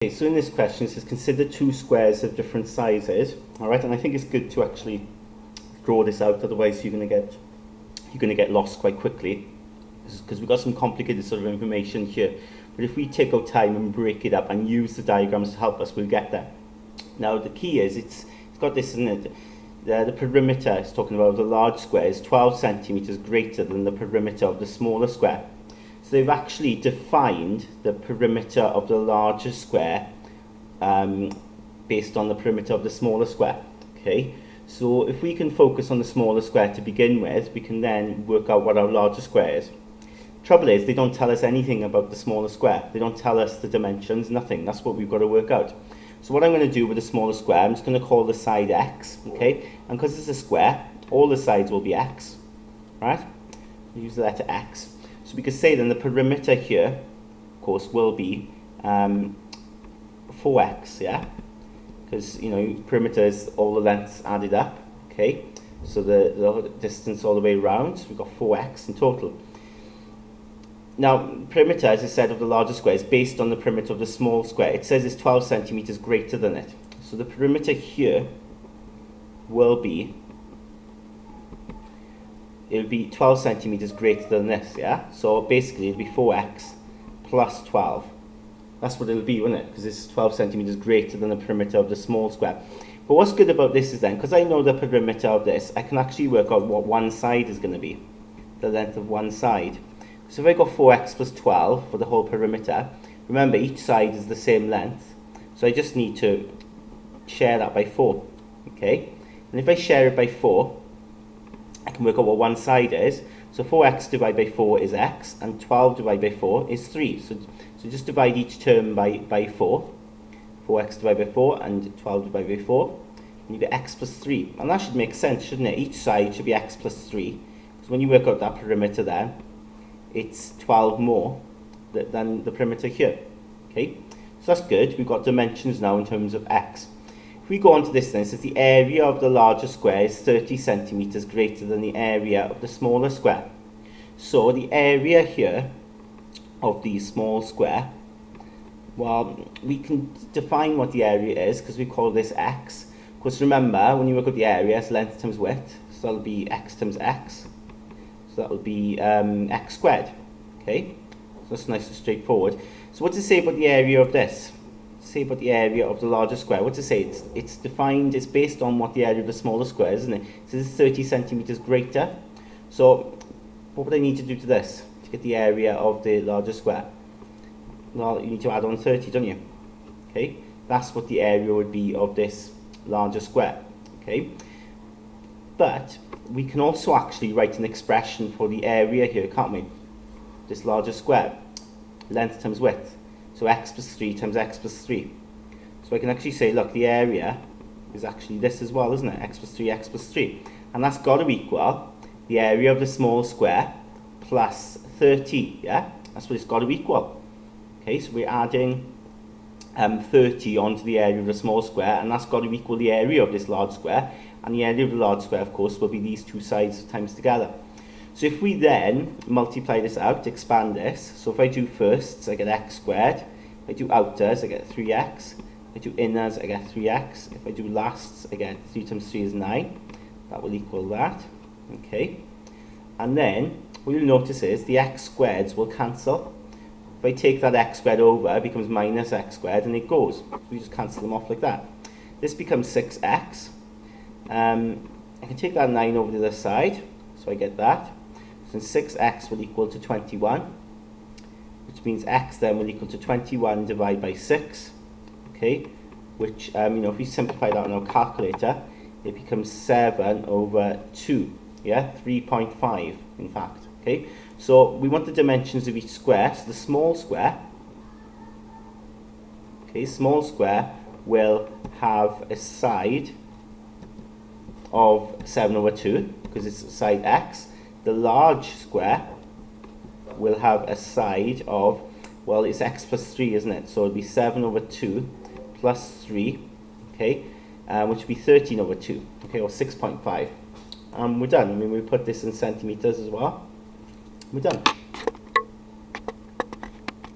Okay, so in this question it says consider two squares of different sizes. Alright, and I think it's good to actually draw this out, otherwise you're going to get lost quite quickly, because we've got some complicated sort of information here. But if we take our time and break it up and use the diagrams to help us, we'll get there. Now the key is it's got this, isn't it? The perimeter is talking about the large square is 12 centimeters greater than the perimeter of the smaller square. So they've actually defined the perimeter of the larger square based on the perimeter of the smaller square. Okay, so if we can focus on the smaller square to begin with, we can then work out what our larger square is. Trouble is, they don't tell us anything about the smaller square. They don't tell us the dimensions, nothing. That's what we've got to work out. So what I'm going to do with the smaller square, I'm just going to call the side x, okay? And because it's a square, all the sides will be x, right? We use the letter x. So we could say then the perimeter here, of course, will be 4x, yeah? Because, you know, perimeter is all the lengths added up, okay? So the distance all the way around, so we've got 4x in total. Now, perimeter, as I said, of the larger square is based on the perimeter of the small square. It says it's 12 centimeters greater than it. So the perimeter here will be, it'll be 12 centimeters greater than this, yeah? So basically it'll be 4x plus 12. That's what it'll be, won't it? Because it's 12 centimeters greater than the perimeter of the small square. But what's good about this is then, because I know the perimeter of this, I can actually work out what one side is going to be, the length of one side. So if I got 4x plus 12 for the whole perimeter, remember each side is the same length, so I just need to share that by 4, okay? And if I share it by 4, I can work out what one side is. So 4x divided by 4 is x, and 12 divided by 4 is 3. So just divide each term by 4. 4x divided by 4 and 12 divided by 4. And you get x plus 3. And that should make sense, shouldn't it? Each side should be x plus 3. So when you work out that perimeter there, it's 12 more than the perimeter here. Okay, so that's good. We've got dimensions now in terms of x. If we go on to this then, it says the area of the larger square is 30 centimeters greater than the area of the smaller square. So the area here of the small square, well, we can define what the area is because we call this x. Because remember, when you work out the area, it's length times width, so that'll be x times x. So that will be x squared, okay? So that's nice and straightforward. So what does it say about the area of this? Say about the area of the larger square. What does it say? It's defined, it's based on what the area of the smaller square is, isn't it? So this is 30 centimeters greater. So what would I need to do to this to get the area of the larger square? Well, you need to add on 30, don't you? Okay, that's what the area would be of this larger square, okay? But we can also actually write an expression for the area here, can't we? This larger square, length times width. So x plus 3 times x plus 3. So I can actually say, look, the area is actually this as well, isn't it? X plus 3, x plus 3. And that's got to equal the area of the small square plus 30, yeah? That's what it's got to equal. Okay, so we're adding 30 onto the area of the small square, and that's got to equal the area of this large square. And the area of the large square, of course, will be these two sides times together. So if we then multiply this out, expand this, so if I do firsts, I get x squared. If I do outers, I get 3x. If I do inners, I get 3x. If I do lasts, I get 3 times 3 is 9. That will equal that. Okay. And then, what you'll notice is the x squareds will cancel. If I take that x squared over, it becomes minus x squared, and it goes. So we just cancel them off like that. This becomes 6x. I can take that 9 over the other side, so I get that. So 6x will equal to 21, which means x then will equal to 21 divided by 6, okay? Which, you know, if we simplify that on our calculator, it becomes 7 over 2, yeah? 3.5, in fact, okay? So we want the dimensions of each square, so the small square, okay, small square will have a side of 7 over 2, because it's side x. The large square will have a side of, well, it's x plus 3, isn't it? So it'll be 7 over 2 plus 3, okay, which would be 13 over 2, okay, or 6.5. We're done. I mean, we put this in centimeters as well. We're done.